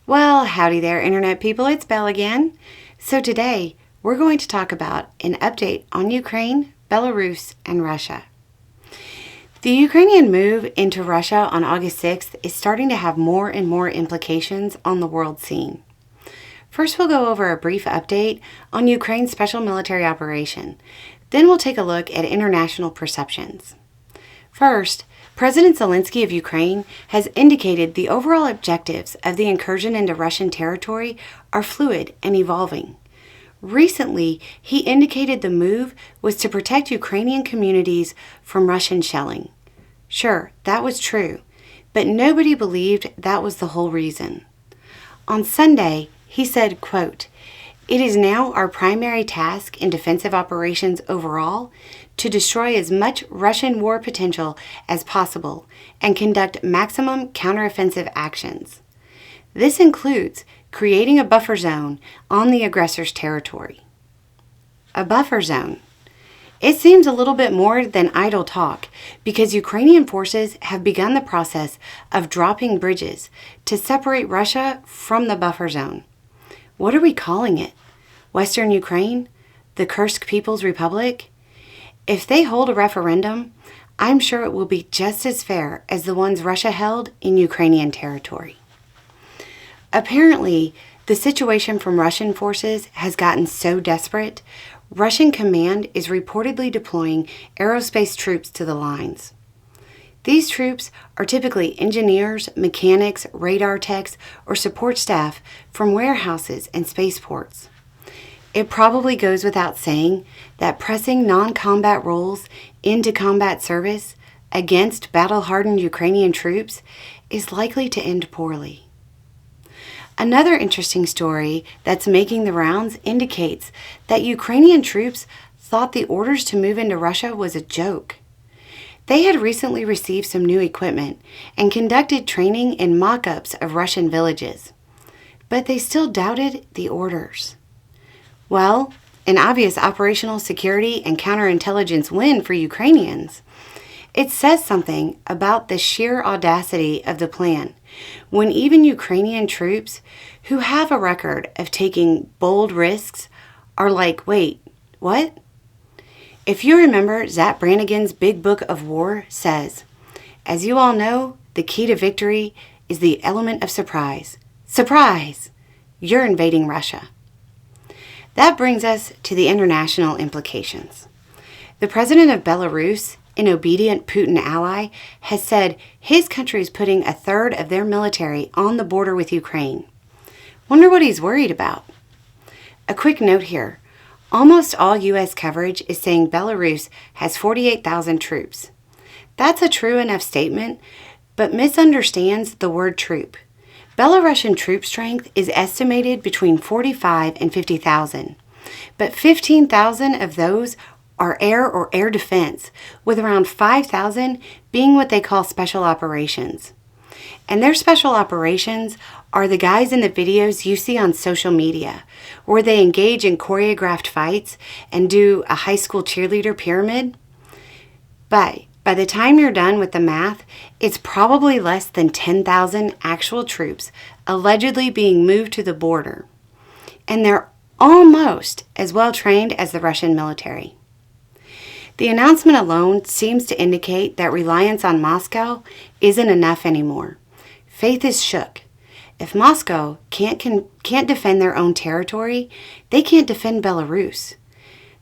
Well, howdy there, Internet people. It's Belle again. So today, we're going to talk about an update on Ukraine, Belarus, and Russia. The Ukrainian move into Russia on August 6th is starting to have more and more implications on the world scene. First, we'll go over a brief update on Ukraine's special military operation. Then we'll take a look at international perceptions. First, President Zelensky of Ukraine has indicated the overall objectives of the incursion into Russian territory are fluid and evolving. Recently, he indicated the move was to protect Ukrainian communities from Russian shelling. Sure, that was true, but nobody believed that was the whole reason. On Sunday, he said, quote, "It is now our primary task in defensive operations overall to destroy as much Russian war potential as possible and conduct maximum counteroffensive actions. This includes creating a buffer zone on the aggressor's territory." A buffer zone. It seems a little bit more than idle talk because Ukrainian forces have begun the process of dropping bridges to separate Russia from the buffer zone. What are we calling it? Western Ukraine? The Kursk People's Republic? If they hold a referendum, I'm sure it will be just as fair as the ones Russia held in Ukrainian territory. Apparently, the situation from Russian forces has gotten so desperate, Russian command is reportedly deploying aerospace troops to the lines. These troops are typically engineers, mechanics, radar techs, or support staff from warehouses and spaceports. It probably goes without saying that pressing non-combat roles into combat service against battle-hardened Ukrainian troops is likely to end poorly. Another interesting story that's making the rounds indicates that Ukrainian troops thought the orders to move into Russia was a joke. They had recently received some new equipment and conducted training in mock-ups of Russian villages, but they still doubted the orders. Well, an obvious operational security and counterintelligence win for Ukrainians. It says something about the sheer audacity of the plan when even Ukrainian troops who have a record of taking bold risks are like, wait, what? If you remember, Zap Brannigan's Big Book of War says, as you all know, the key to victory is the element of surprise. Surprise! You're invading Russia. That brings us to the international implications. The president of Belarus, an obedient Putin ally, has said his country is putting a third of their military on the border with Ukraine. Wonder what he's worried about. A quick note here. Almost all U.S. coverage is saying Belarus has 48,000 troops. That's a true enough statement, but misunderstands the word troop. Belarusian troop strength is estimated between 45 and 50,000, but 15,000 of those are air or air defense, with around 5,000 being what they call special operations. And their special operations are the guys in the videos you see on social media, where they engage in choreographed fights and do a high school cheerleader pyramid. But by the time you're done with the math, it's probably less than 10,000 actual troops allegedly being moved to the border. And they're almost as well trained as the Russian military. The announcement alone seems to indicate that reliance on Moscow isn't enough anymore. Faith is shook. If Moscow can't defend their own territory, they can't defend Belarus.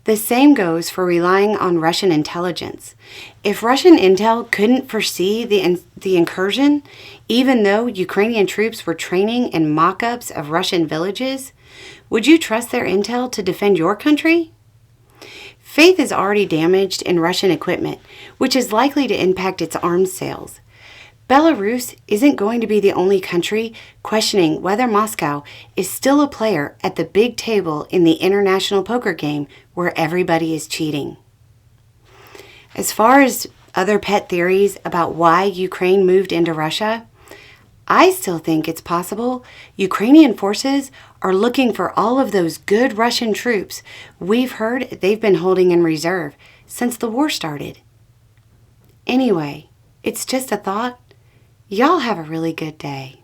The same goes for relying on Russian intelligence. If Russian intel couldn't foresee the incursion, even though Ukrainian troops were training in mock-ups of Russian villages, would you trust their intel to defend your country? Faith is already damaged in Russian equipment, which is likely to impact its arms sales. Belarus isn't going to be the only country questioning whether Moscow is still a player at the big table in the international poker game where everybody is cheating. As far as other pet theories about why Ukraine moved into Russia, I still think it's possible Ukrainian forces are looking for all of those good Russian troops we've heard they've been holding in reserve since the war started. Anyway, it's just a thought. Y'all have a really good day.